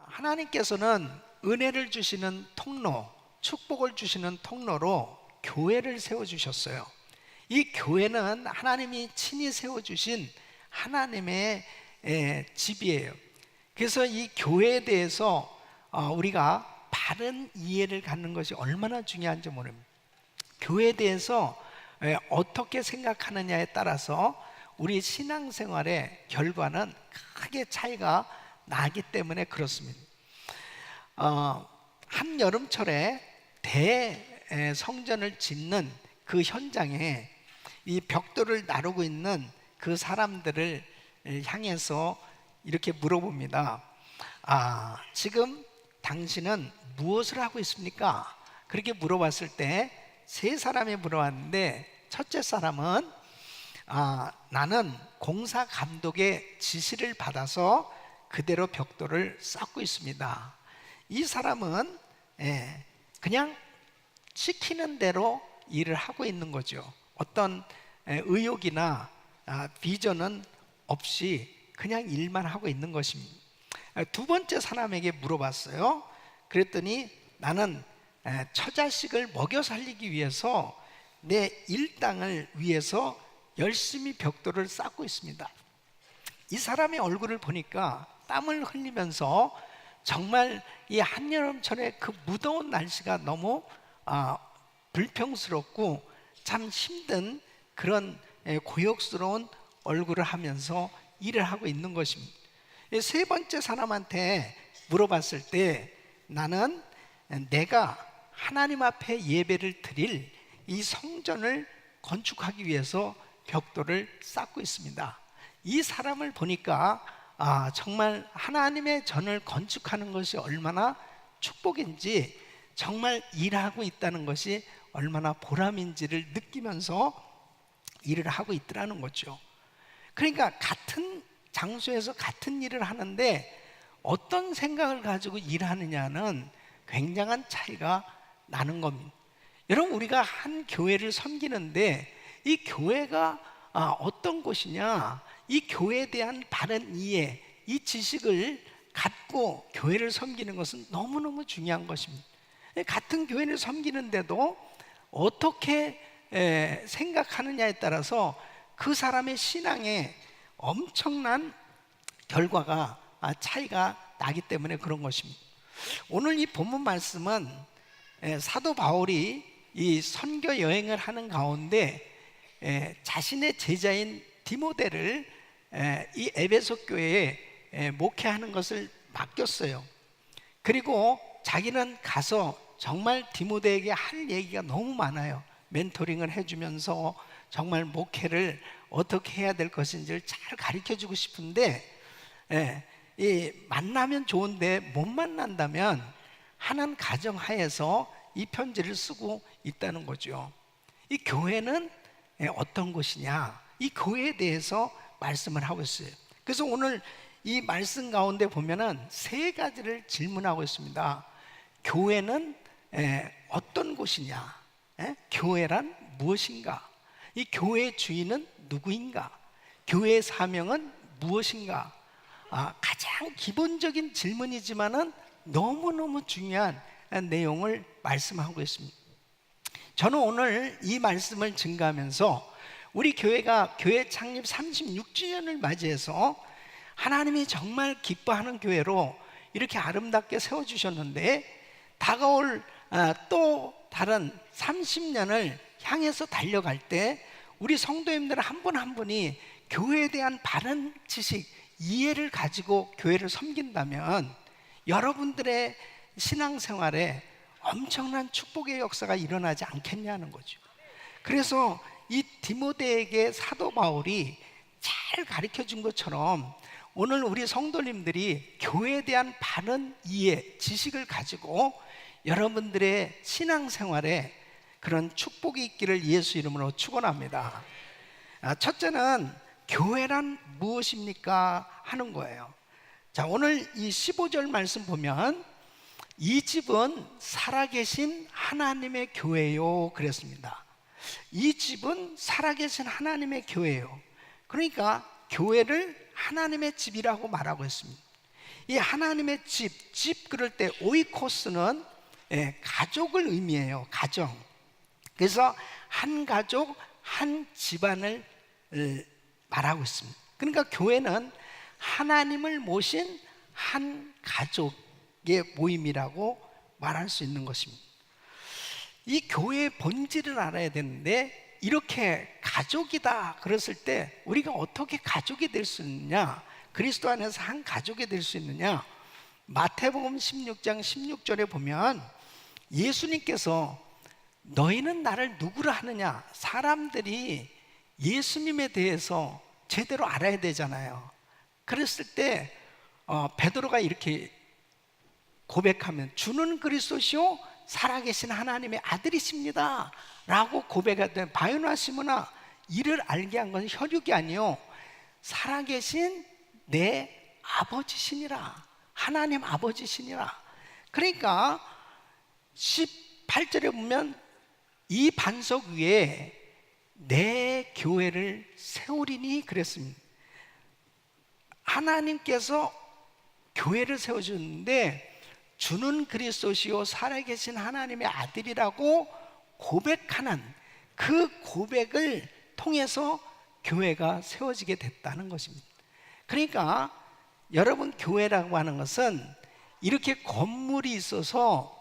하나님께서는 은혜를 주시는 통로, 축복을 주시는 통로로 교회를 세워주셨어요. 이 교회는 하나님이 친히 세워주신 하나님의 집이에요. 그래서 이 교회에 대해서 우리가 바른 이해를 갖는 것이 얼마나 중요한지 모릅니다. 교회에 대해서 어떻게 생각하느냐에 따라서 우리 신앙생활의 결과는 크게 차이가 나기 때문에 그렇습니다. 한 여름철에 대성전을 짓는 그 현장에 이 벽돌을 나르고 있는 그 사람들을 향해서 이렇게 물어봅니다. 지금 당신은 무엇을 하고 있습니까? 그렇게 물어봤을 때 세 사람이 물어봤는데, 첫째 사람은 나는 공사 감독의 지시를 받아서 그대로 벽돌을 쌓고 있습니다. 이 사람은 그냥 시키는 대로 일을 하고 있는 거죠. 어떤 의욕이나 비전은 없이 그냥 일만 하고 있는 것입니다. 두 번째 사람에게 물어봤어요. 그랬더니 나는 처자식을 먹여 살리기 위해서 내 일당을 위해서 열심히 벽돌을 쌓고 있습니다. 이 사람의 얼굴을 보니까 땀을 흘리면서 정말 이 한여름철에 그 무더운 날씨가 너무 불평스럽고 참 힘든 그런 고역스러운 얼굴을 하면서 일을 하고 있는 것입니다. 세 번째 사람한테 물어봤을 때 나는 내가 하나님 앞에 예배를 드릴 이 성전을 건축하기 위해서 벽돌을 쌓고 있습니다. 이 사람을 보니까 정말 하나님의 전을 건축하는 것이 얼마나 축복인지, 정말 일하고 있다는 것이 얼마나 보람인지를 느끼면서 일을 하고 있더라는 거죠. 그러니까 같은 장소에서 같은 일을 하는데 어떤 생각을 가지고 일하느냐는 굉장한 차이가 나는 겁니다. 여러분, 우리가 한 교회를 섬기는데 이 교회가 어떤 곳이냐, 이 교회에 대한 바른 이해, 이 지식을 갖고 교회를 섬기는 것은 너무너무 중요한 것입니다. 같은 교회를 섬기는데도 어떻게 생각하느냐에 따라서 그 사람의 신앙에 엄청난 결과가 차이가 나기 때문에 그런 것입니다. 오늘 이 본문 말씀은 사도 바울이 이 선교 여행을 하는 가운데 자신의 제자인 디모데를 이 에베소 교회에 목회하는 것을 맡겼어요. 그리고 자기는 가서 정말 디모데에게 할 얘기가 너무 많아요. 멘토링을 해주면서 정말 목회를 어떻게 해야 될 것인지를 잘 가르쳐주고 싶은데 이 만나면 좋은데 못 만난다면 하는 가정하에서 이 편지를 쓰고 있다는 거죠. 이 교회는 어떤 곳이냐, 이 교회에 대해서 말씀을 하고 있어요. 그래서 오늘 이 말씀 가운데 보면은 세 가지를 질문하고 있습니다. 교회는 어떤 곳이냐, 교회란 무엇인가, 이 교회의 주인은 누구인가, 교회의 사명은 무엇인가. 가장 기본적인 질문이지만은 너무너무 중요한 내용을 말씀하고 있습니다. 저는 오늘 이 말씀을 증거하면서 우리 교회가 교회 창립 36주년을 맞이해서 하나님이 정말 기뻐하는 교회로 이렇게 아름답게 세워주셨는데, 다가올 또 다른 30년을 향해서 달려갈 때 우리 성도님들 한 분 한 분이 교회에 대한 바른 지식, 이해를 가지고 교회를 섬긴다면 여러분들의 신앙생활에 엄청난 축복의 역사가 일어나지 않겠냐는 거죠. 그래서 이 디모데에게 사도 바울이 잘 가르쳐 준 것처럼 오늘 우리 성도님들이 교회에 대한 바른 이해, 지식을 가지고 여러분들의 신앙생활에 그런 축복이 있기를 예수 이름으로 축원합니다. 첫째는 교회란 무엇입니까? 하는 거예요. 자, 오늘 이 15절 말씀 보면 이 집은 살아계신 하나님의 교회요 그랬습니다. 이 집은 살아계신 하나님의 교회요. 그러니까 교회를 하나님의 집이라고 말하고 있습니다. 이 하나님의 집 그럴 때 오이코스는 가족을 의미해요. 가정. 그래서 한 가족, 한 집안을 말하고 있습니다. 그러니까 교회는 하나님을 모신 한 가족의 모임이라고 말할 수 있는 것입니다. 이 교회의 본질을 알아야 되는데, 이렇게 가족이다 그랬을 때 우리가 어떻게 가족이 될 수 있느냐, 그리스도 안에서 한 가족이 될 수 있느냐, 마태복음 16장 16절에 보면 예수님께서 너희는 나를 누구라 하느냐, 사람들이 예수님에 대해서 제대로 알아야 되잖아요. 그랬을 때 베드로가 이렇게 고백하면 주는 그리스도시요 살아계신 하나님의 아들이십니다 라고 고백할 바요나 시모나, 이를 알게 한 것은 혈육이 아니요 살아계신 내 아버지시니라, 하나님 아버지시니라. 그러니까 18절에 보면 이 반석 위에 내 교회를 세우리니 그랬습니다. 하나님께서 교회를 세워주는데 주는 그리스도시요 살아계신 하나님의 아들이라고 고백하는 그 고백을 통해서 교회가 세워지게 됐다는 것입니다. 그러니까 여러분, 교회라고 하는 것은 이렇게 건물이 있어서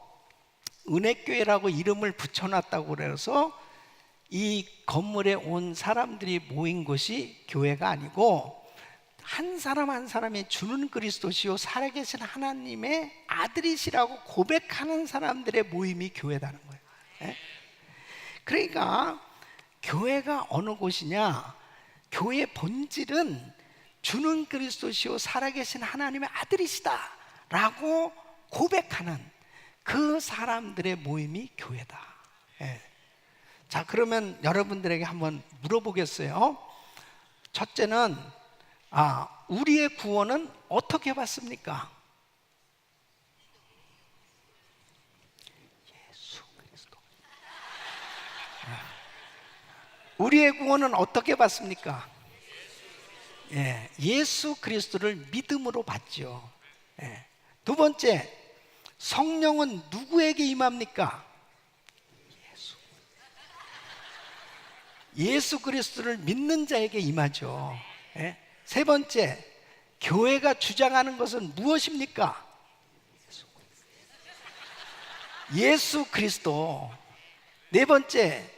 은혜교회라고 이름을 붙여놨다고 그래서 이 건물에 온 사람들이 모인 곳이 교회가 아니고, 한 사람 한 사람이 주는 그리스도시요 살아계신 하나님의 아들이시라고 고백하는 사람들의 모임이 교회라는 거예요. 그러니까 교회가 어느 곳이냐, 교회의 본질은 주는 그리스도시요 살아계신 하나님의 아들이시다 라고 고백하는 그 사람들의 모임이 교회다. 자, 그러면 여러분들에게 한번 물어보겠어요. 첫째는 우리의 구원은 어떻게 받습니까? 예수 그리스도. 우리의 구원은 어떻게 받습니까? 예수 그리스도를 믿음으로 받죠. 두 번째, 성령은 누구에게 임합니까? 예수 그리스도를 믿는 자에게 임하죠. 세 번째, 교회가 주장하는 것은 무엇입니까? 예수 그리스도. 네 번째,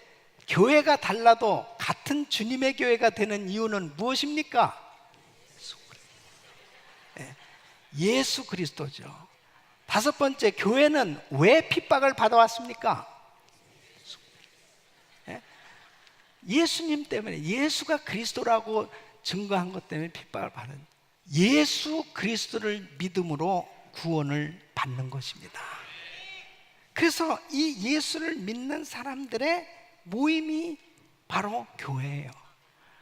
교회가 달라도 같은 주님의 교회가 되는 이유는 무엇입니까? 예수 그리스도죠. 다섯 번째, 교회는 왜 핍박을 받아왔습니까? 예수님 때문에, 예수가 그리스도라고 증거한 것 때문에 핍박을 받은, 예수 그리스도를 믿음으로 구원을 받는 것입니다. 그래서 이 예수를 믿는 사람들의 모임이 바로 교회예요.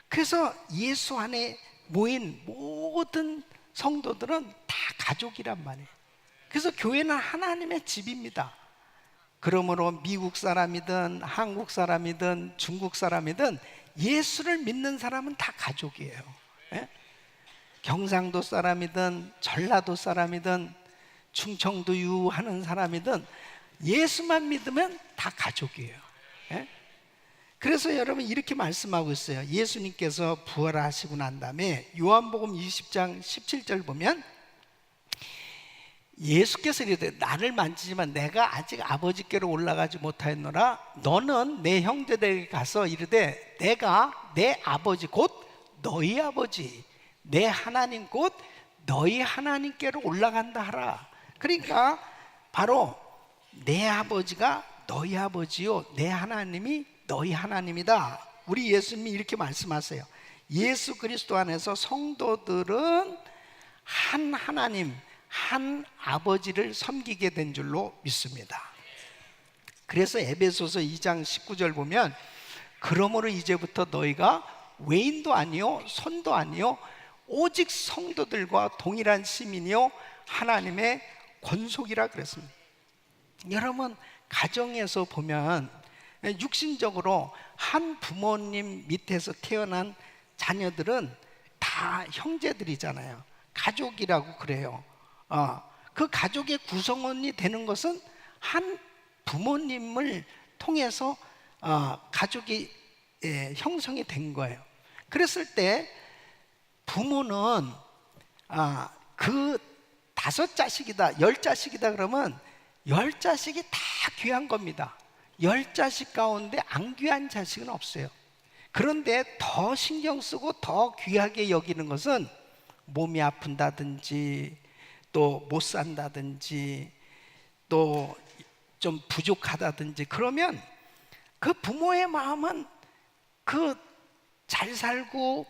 그래서 예수 안에 모인 모든 성도들은 다 가족이란 말이에요. 그래서 교회는 하나님의 집입니다. 그러므로 미국 사람이든 한국 사람이든 중국 사람이든 예수를 믿는 사람은 다 가족이에요. 경상도 사람이든 전라도 사람이든 충청도 유하는 사람이든 예수만 믿으면 다 가족이에요. 그래서 여러분, 이렇게 말씀하고 있어요. 예수님께서 부활하시고 난 다음에 요한복음 20장 17절 보면 예수께서 이르되 나를 만지지만 내가 아직 아버지께로 올라가지 못하였노라. 너는 내 형제들에게 가서 이르되 내가 내 아버지 곧 너희 아버지, 내 하나님 곧 너희 하나님께로 올라간다 하라. 그러니까 바로 내 아버지가 너희 아버지요, 내 하나님이 너희 하나님이다. 우리 예수님이 이렇게 말씀하세요. 예수 그리스도 안에서 성도들은 한 하나님, 한 아버지를 섬기게 된 줄로 믿습니다. 그래서 에베소서 2장 19절 보면 그러므로 이제부터 너희가 외인도 아니요 손도 아니요 오직 성도들과 동일한 시민이요 하나님의 권속이라 그랬습니다. 여러분, 가정에서 보면 육신적으로 한 부모님 밑에서 태어난 자녀들은 다 형제들이잖아요. 가족이라고 그래요. 그 가족의 구성원이 되는 것은 한 부모님을 통해서 가족이 형성이 된 거예요. 그랬을 때 부모는 그 5자식이다, 10자식이다 그러면 10자식이 다 귀한 겁니다. 10자식 가운데 안 귀한 자식은 없어요. 그런데 더 신경 쓰고 더 귀하게 여기는 것은 몸이 아픈다든지 또 못 산다든지 또 좀 부족하다든지 그러면 그 부모의 마음은 그 잘 살고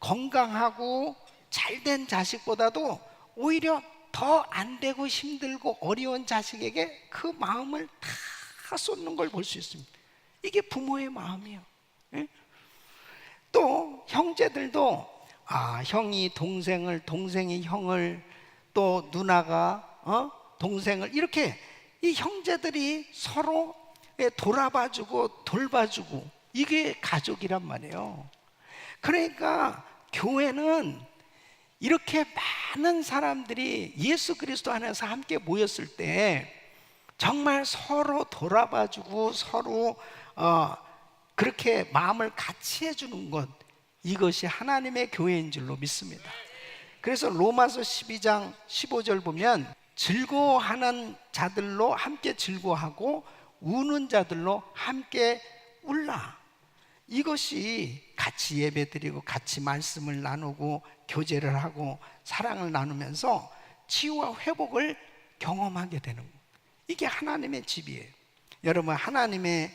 건강하고 잘된 자식보다도 오히려 더 안 되고 힘들고 어려운 자식에게 그 마음을 다 쏟는 걸 볼 수 있습니다. 이게 부모의 마음이에요. 예? 또 형제들도 형이 동생을, 동생이 형을, 또 누나가 동생을, 이렇게 이 형제들이 서로 돌아봐주고 돌봐주고, 이게 가족이란 말이에요. 그러니까 교회는 이렇게 많은 사람들이 예수 그리스도 안에서 함께 모였을 때 정말 서로 돌아봐주고 서로 그렇게 마음을 같이 해주는 것, 이것이 하나님의 교회인 줄로 믿습니다. 그래서 로마서 12장 15절 보면 즐거워하는 자들로 함께 즐거워하고 우는 자들로 함께 울라. 이것이 같이 예배드리고 같이 말씀을 나누고 교제를 하고 사랑을 나누면서 치유와 회복을 경험하게 되는 것, 이게 하나님의 집이에요. 여러분, 하나님의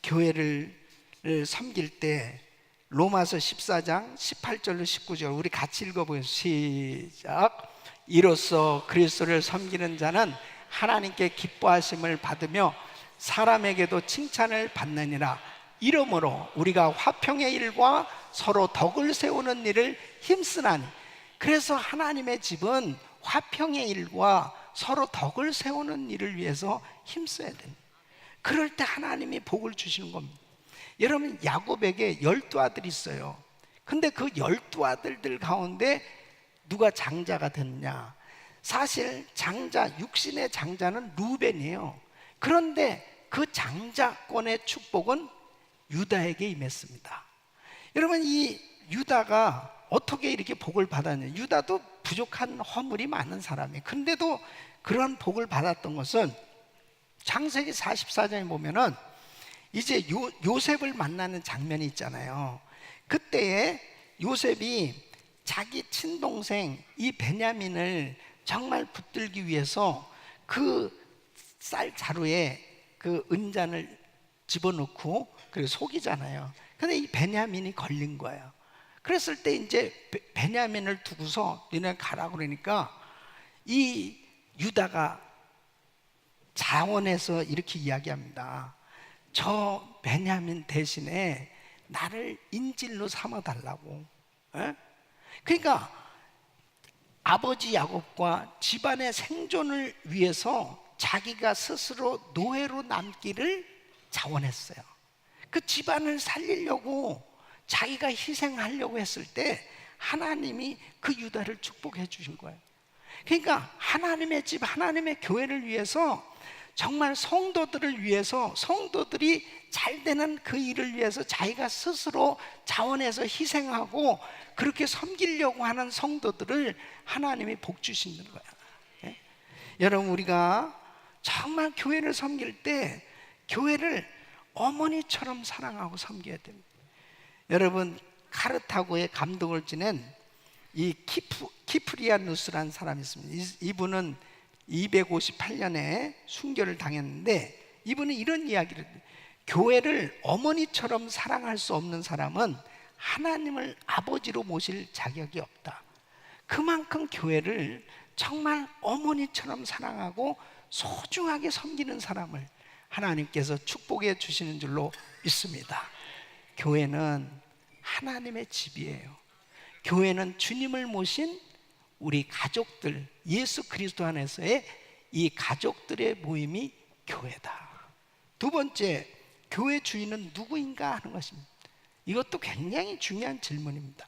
교회를 섬길 때 로마서 14장 18절로 19절 우리 같이 읽어보겠습니다. 시작. 이로써 그리스도를 섬기는 자는 하나님께 기뻐하심을 받으며 사람에게도 칭찬을 받느니라. 이러므로 우리가 화평의 일과 서로 덕을 세우는 일을 힘쓰나니. 그래서 하나님의 집은 화평의 일과 서로 덕을 세우는 일을 위해서 힘써야 됩니다. 그럴 때 하나님이 복을 주시는 겁니다. 여러분, 야곱에게 12아들이 있어요. 근데 그 12아들들 가운데 누가 장자가 됐냐? 사실 장자, 육신의 장자는 루벤이에요. 그런데 그 장자권의 축복은 유다에게 임했습니다. 여러분, 이 유다가 어떻게 이렇게 복을 받았냐? 유다도 부족한 허물이 많은 사람이에요. 근데도 그런 복을 받았던 것은 창세기 44장에 보면은 이제 요셉을 만나는 장면이 있잖아요. 그때에 요셉이 자기 친동생 이 베냐민을 정말 붙들기 위해서 그 쌀 자루에 그 은잔을 집어넣고 그리고 속이잖아요. 근데 이 베냐민이 걸린 거예요. 그랬을 때 이제 베냐민을 두고서 너네 가라고 그러니까 이 유다가 자원해서 이렇게 이야기합니다. 저 베냐민 대신에 나를 인질로 삼아달라고. 그러니까 아버지 야곱과 집안의 생존을 위해서 자기가 스스로 노예로 남기를 자원했어요. 그 집안을 살리려고 자기가 희생하려고 했을 때 하나님이 그 유다를 축복해 주신 거예요. 그러니까 하나님의 집, 하나님의 교회를 위해서, 정말 성도들을 위해서, 성도들이 잘 되는 그 일을 위해서 자기가 스스로 자원해서 희생하고 그렇게 섬기려고 하는 성도들을 하나님이 복 주시는 거예요. 예? 여러분, 우리가 정말 교회를 섬길 때 교회를 어머니처럼 사랑하고 섬겨야 됩니다. 여러분, 카르타고의 감독을 지낸 이 키프리아누스라는 사람이 있습니다. 이분은 258년에 순교를 당했는데 이분은 이런 이야기를 해요. 교회를 어머니처럼 사랑할 수 없는 사람은 하나님을 아버지로 모실 자격이 없다. 그만큼 교회를 정말 어머니처럼 사랑하고 소중하게 섬기는 사람을 하나님께서 축복해 주시는 줄로 믿습니다. 교회는 하나님의 집이에요. 교회는 주님을 모신 우리 가족들, 예수 그리스도 안에서의 이 가족들의 모임이 교회다. 두 번째, 교회 주인은 누구인가 하는 것입니다. 이것도 굉장히 중요한 질문입니다.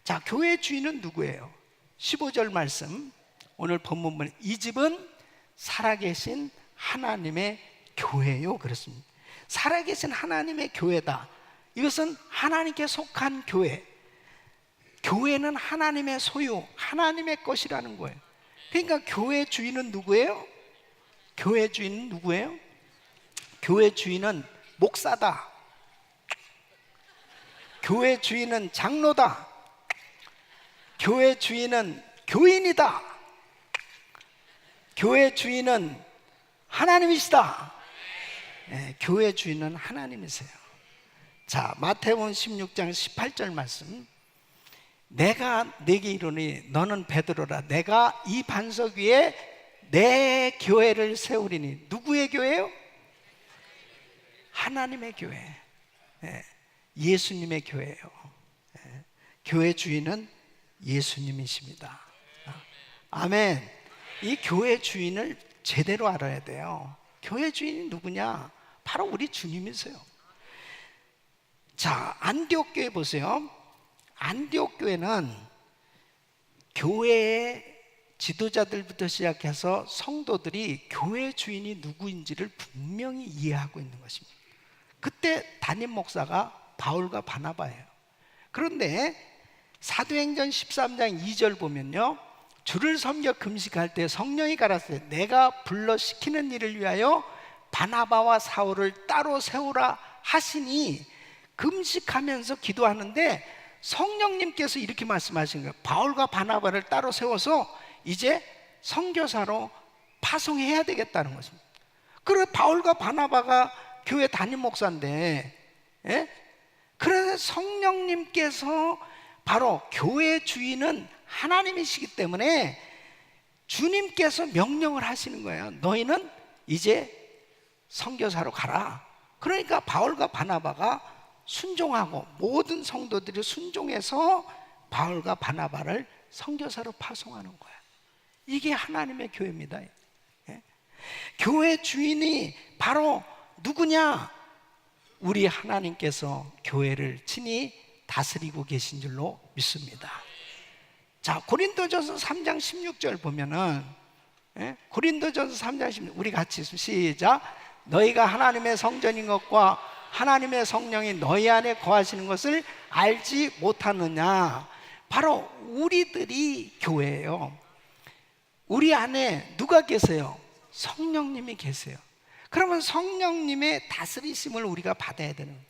자, 교회 주인은 누구예요? 15절 말씀, 오늘 본문은 이 집은 살아계신 하나님의 교회요, 그렇습니다. 살아계신 하나님의 교회다. 이것은 하나님께 속한 교회. 교회는 하나님의 소유, 하나님의 것이라는 거예요. 그러니까 교회 주인은 누구예요? 교회 주인은 누구예요? 교회 주인은 목사다. 교회 주인은 장로다. 교회 주인은 교인이다. 교회 주인은 하나님이시다. 네, 교회 주인은 하나님이세요. 자, 마태복음 16장 18절 말씀, 내가 네게 이르노니 너는 베드로라. 내가 이 반석 위에 내 교회를 세우리니. 누구의 교회요? 하나님의 교회. 예수님의 교회예요. 교회 주인은 예수님이십니다. 아멘. 이 교회 주인을 제대로 알아야 돼요. 교회 주인이 누구냐? 바로 우리 주님이세요. 자, 안디옥 교회 보세요. 안디옥 교회는 교회의 지도자들부터 시작해서 성도들이 교회 주인이 누구인지를 분명히 이해하고 있는 것입니다. 그때 담임 목사가 바울과 바나바예요. 그런데 사도행전 13장 2절 보면요, 주를 섬겨 금식할 때 성령이 가라사대 내가 불러 시키는 일을 위하여 바나바와 사울을 따로 세우라 하시니, 금식하면서 기도하는데 성령님께서 이렇게 말씀하신 거예요. 바울과 바나바를 따로 세워서 이제 선교사로 파송해야 되겠다는 것입니다. 그래서 바울과 바나바가 교회 담임 목사인데, 그래서 성령님께서, 바로 교회 주인은 하나님이시기 때문에 주님께서 명령을 하시는 거예요. 너희는 이제 선교사로 가라. 그러니까 바울과 바나바가 순종하고, 모든 성도들이 순종해서 바울과 바나바를 선교사로 파송하는 거예요. 이게 하나님의 교회입니다. 교회 주인이 바로 누구냐? 우리 하나님께서 교회를 친히 다스리고 계신 줄로 믿습니다. 자, 고린도전서 3장 16절 보면은, 고린도전서 3장 16절, 우리 같이 시작. 너희가 하나님의 성전인 것과 하나님의 성령이 너희 안에 거하시는 것을 알지 못하느냐? 바로 우리들이 교회예요. 우리 안에 누가 계세요? 성령님이 계세요. 그러면 성령님의 다스리심을 우리가 받아야 되는 거예요.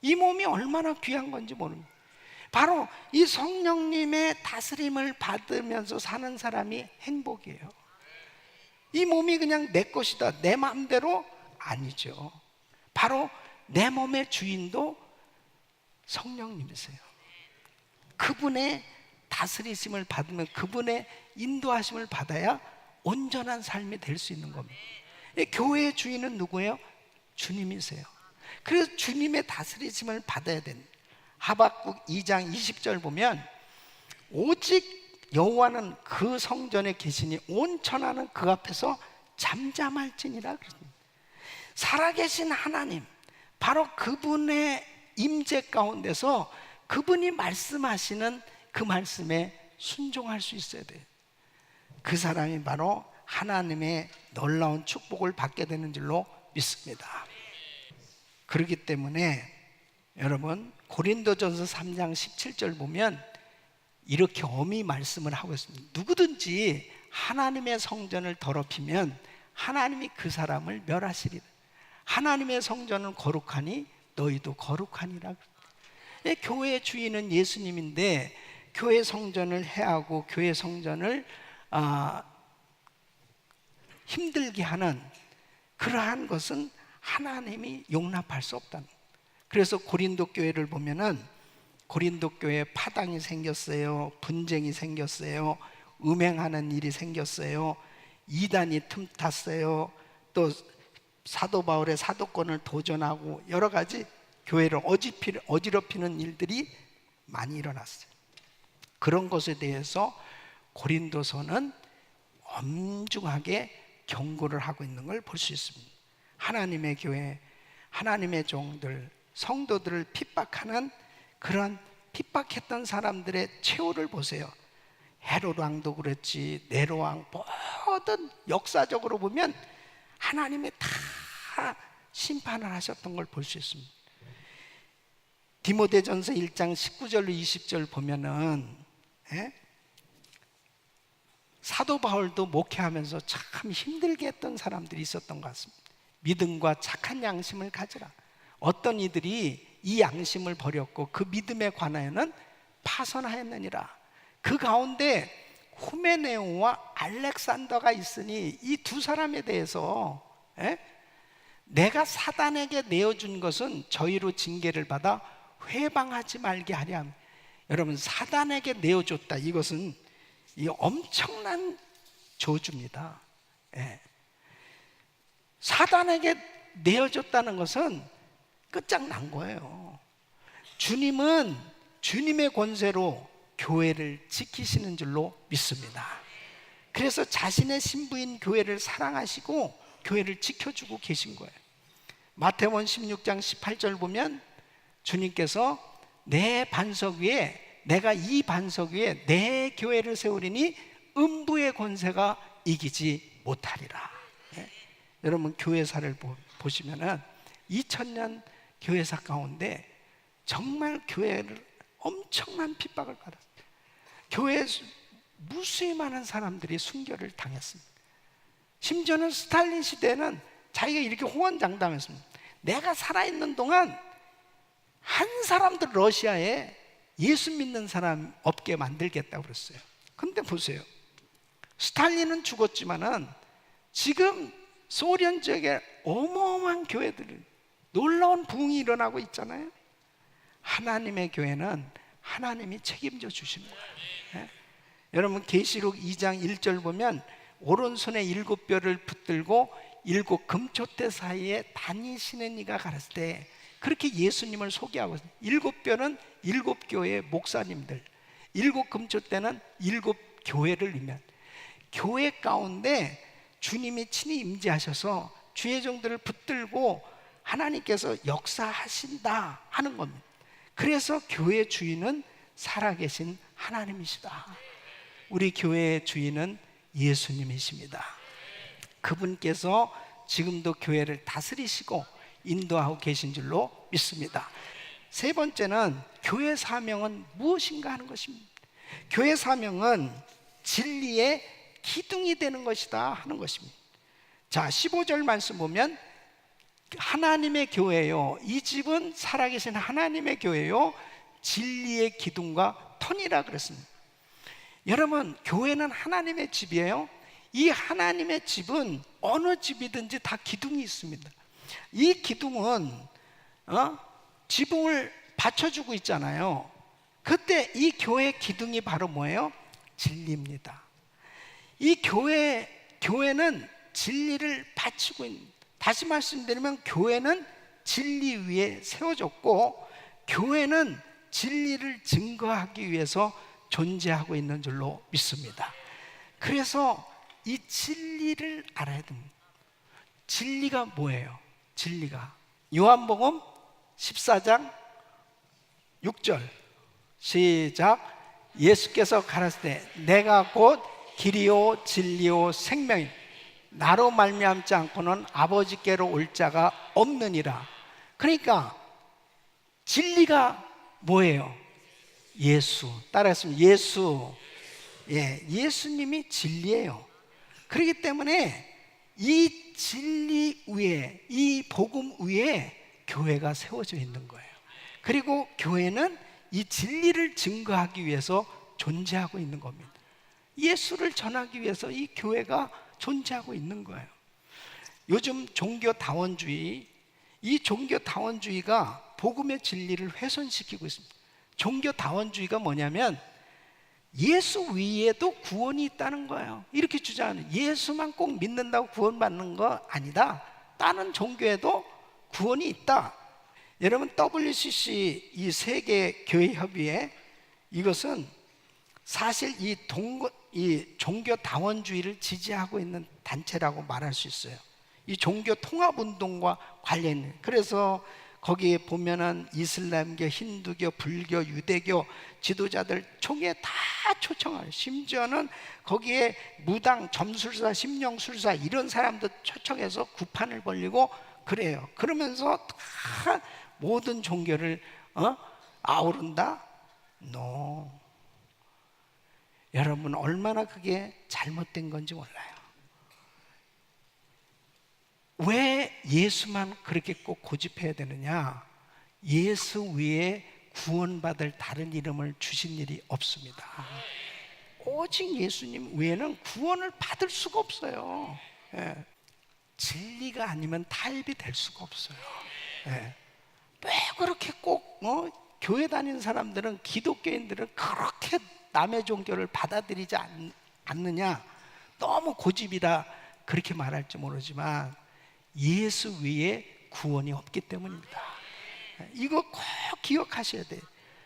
이 몸이 얼마나 귀한 건지 모릅니다. 바로 이 성령님의 다스림을 받으면서 사는 사람이 행복이에요. 이 몸이 그냥 내 것이다, 내 마음대로 아니죠. 바로 내 몸의 주인도 성령님이세요. 그분의 다스리심을 받으면, 그분의 인도하심을 받아야 온전한 삶이 될 수 있는 겁니다. 교회의 주인은 누구예요? 주님이세요. 그래서 주님의 다스리심을 받아야 됩니다. 하박국 2장 20절 보면, 오직 여호와는 그 성전에 계시니 온 천하는 그 앞에서 잠잠할지니라 그랬습니다. 살아계신 하나님, 바로 그분의 임재 가운데서 그분이 말씀하시는 그 말씀에 순종할 수 있어야 돼요. 그 사람이 바로 하나님의 놀라운 축복을 받게 되는 줄로 믿습니다. 그렇기 때문에 여러분, 고린도전서 3장 17절 보면 이렇게 엄히 말씀을 하고 있습니다. 누구든지 하나님의 성전을 더럽히면 하나님이 그 사람을 멸하시리라. 하나님의 성전은 거룩하니 너희도 거룩하니라. 교회의 주인은 예수님인데, 교회 성전을 해하고 교회 성전을 힘들게 하는 그러한 것은 하나님이 용납할 수 없다는. 그래서 고린도 교회를 보면은, 고린도 교회에 파당이 생겼어요, 분쟁이 생겼어요, 음행하는 일이 생겼어요, 이단이 틈탔어요, 또 사도 바울의 사도권을 도전하고 여러 가지 교회를 어지럽히는 일들이 많이 일어났어요. 그런 것에 대해서 고린도서는 엄중하게 경고를 하고 있는 걸 볼 수 있습니다. 하나님의 교회, 하나님의 종들, 성도들을 핍박하는 그런 핍박했던 사람들의 최후를 보세요. 헤롯 왕도 그랬지, 네로 왕, 모든 역사적으로 보면 하나님이 다 심판을 하셨던 걸 볼 수 있습니다. 디모데전서 1장 19절로 20절 보면은 사도 바울도 목회하면서 참 힘들게 했던 사람들이 있었던 것 같습니다. 믿음과 착한 양심을 가지라. 어떤 이들이 이 양심을 버렸고 그 믿음에 관하여는 파선하였느니라. 그 가운데 후메네오와 알렉산더가 있으니 이 두 사람에 대해서 내가 사단에게 내어준 것은 저희로 징계를 받아 회방하지 말게 하려 함. 여러분, 사단에게 내어줬다, 이것은 이 엄청난 저주입니다. 사단에게 내어줬다는 것은 끝장난 거예요. 주님은 주님의 권세로 교회를 지키시는 줄로 믿습니다. 그래서 자신의 신부인 교회를 사랑하시고 교회를 지켜주고 계신 거예요. 마태복음 16장 18절 보면 주님께서 내 반석 위에, 내가 이 반석 위에 내 교회를 세우리니 음부의 권세가 이기지 못하리라. 여러분, 교회사를 보시면은 2000년 교회사 가운데 정말 교회를 엄청난 핍박을 받았어요. 교회에 무수히 많은 사람들이 순교를 당했습니다. 심지어는 스탈린 시대에는 자기가 이렇게 호언장담했습니다. 내가 살아있는 동안 한 사람도 러시아에 예수 믿는 사람 없게 만들겠다고 그랬어요. 근데 보세요, 스탈린은 죽었지만은 지금 소련 지역에 어마어마한 교회들이, 놀라운 부흥이 일어나고 있잖아요. 하나님의 교회는 하나님이 책임져 주신 거예요. 여러분, 계시록 2장 1절 보면 오른손에 7뼈를 붙들고 7 금초대 사이에 다니시는 이가 가라을 때, 그렇게 예수님을 소개하고 있습니다. 7뼈는 7교회의 목사님들, 7 금초대는 7 교회를 의미한 교회 가운데 주님이 친히 임재하셔서 주의 종들을 붙들고 하나님께서 역사하신다 하는 겁니다. 그래서 교회 주인은 살아계신 하나님이시다. 우리 교회의 주인은 예수님이십니다. 그분께서 지금도 교회를 다스리시고 인도하고 계신 줄로 믿습니다. 세 번째는 교회 사명은 무엇인가 하는 것입니다. 교회 사명은 진리의 기둥이 되는 것이다 하는 것입니다. 자, 15절 말씀 보면 하나님의 교회요, 이 집은 살아계신 하나님의 교회요, 진리의 기둥과 터니라 그랬습니다. 여러분, 교회는 하나님의 집이에요. 이 하나님의 집은 어느 집이든지 다 기둥이 있습니다. 이 기둥은 지붕을 받쳐주고 있잖아요. 그때 이 교회의 기둥이 바로 뭐예요? 진리입니다. 이 교회는 진리를 바치고 있는, 다시 말씀드리면 교회는 진리 위에 세워졌고 교회는 진리를 증거하기 위해서 존재하고 있는 줄로 믿습니다. 그래서 이 진리를 알아야 됩니다. 진리가 뭐예요? 진리가 요한복음 14장 6절 시작. 예수께서 가라사대 때 내가 곧 길이요 진리요 생명이 나로 말미암지 않고는 아버지께로 올 자가 없느니라. 그러니까 진리가 뭐예요? 예수. 따라했으면 예수. 예수님이 진리예요. 그렇기 때문에 이 진리 위에, 이 복음 위에 교회가 세워져 있는 거예요. 그리고 교회는 이 진리를 증거하기 위해서 존재하고 있는 겁니다. 예수를 전하기 위해서 이 교회가 존재하고 있는 거예요. 요즘 종교다원주의, 이 종교다원주의가 복음의 진리를 훼손시키고 있습니다. 종교다원주의가 뭐냐면 예수 위에도 구원이 있다는 거예요. 이렇게 주장하는, 예수만 꼭 믿는다고 구원받는 거 아니다. 다른 종교에도 구원이 있다. 여러분, WCC 이 세계 교회 협의회, 이것은 사실 이 종교다원주의를 지지하고 있는 단체라고 말할 수 있어요. 이 종교 통합운동과 관련해. 그래서 거기에 보면은 이슬람교, 힌두교, 불교, 유대교 지도자들 총회 다 초청을, 심지어는 거기에 무당, 점술사, 심령술사 이런 사람도 초청해서 구판을 벌리고 그래요. 그러면서 다 모든 종교를 아우른다? No. 여러분, 얼마나 그게 잘못된 건지 몰라요. 왜 예수만 그렇게 꼭 고집해야 되느냐? 예수 외에 구원받을 다른 이름을 주신 일이 없습니다. 오직 예수님 외에는 구원을 받을 수가 없어요. 예. 진리가 아니면 타협이 될 수가 없어요. 예. 왜 그렇게 꼭 교회 다니는 사람들은, 기독교인들은 그렇게 남의 종교를 받아들이지 않느냐? 너무 고집이라 그렇게 말할지 모르지만 예수 외에 구원이 없기 때문입니다. 이거 꼭 기억하셔야 돼요.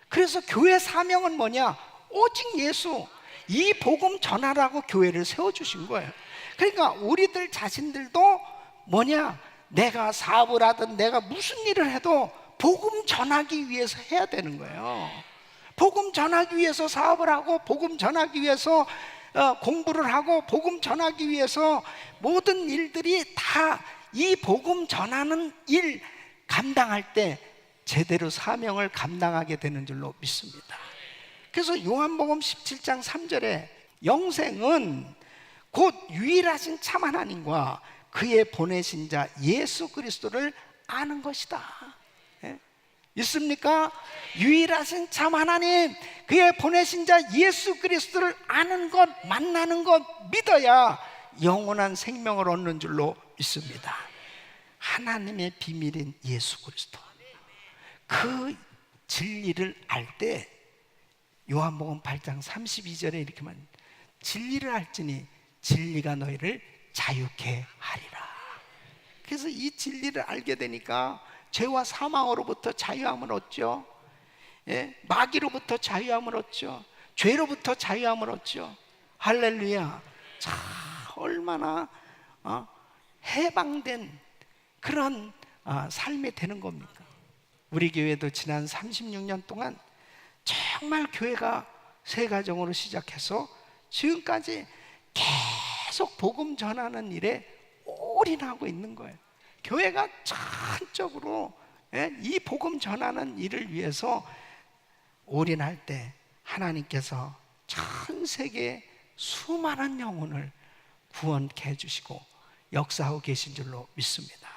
그래서 교회 사명은 뭐냐? 오직 예수, 이 복음 전하라고 교회를 세워주신 거예요. 그러니까 우리들 자신들도 뭐냐? 내가 사업을 하든 내가 무슨 일을 해도 복음 전하기 위해서 해야 되는 거예요. 복음 전하기 위해서 사업을 하고, 복음 전하기 위해서 공부를 하고, 복음 전하기 위해서 모든 일들이 다 이 복음 전하는 일 감당할 때 제대로 사명을 감당하게 되는 줄로 믿습니다. 그래서 요한복음 17장 3절에 영생은 곧 유일하신 참 하나님과 그의 보내신 자 예수 그리스도를 아는 것이다. 예? 있습니까? 유일하신 참 하나님, 그의 보내신 자 예수 그리스도를 아는 것, 만나는 것, 믿어야 영원한 생명을 얻는 줄로 믿습니다. 하나님의 비밀인 예수 그리스도, 그 진리를 알 때 요한복음 8장 32절에 이렇게 말합니다. 진리를 알지니 진리가 너희를 자유케 하리라. 그래서 이 진리를 알게 되니까 죄와 사망으로부터 자유함을 얻죠. 예? 마귀로부터 자유함을 얻죠. 죄로부터 자유함을 얻죠. 할렐루야. 자, 얼마나 해방된 그런 삶이 되는 겁니까? 우리 교회도 지난 36년 동안 정말 교회가 새 가정으로 시작해서 지금까지 계속 복음 전하는 일에 올인하고 있는 거예요. 교회가 전적으로 이 복음 전하는 일을 위해서 올인할 때 하나님께서 전 세계 수많은 영혼을 구원케 해주시고 역사하고 계신 줄로 믿습니다.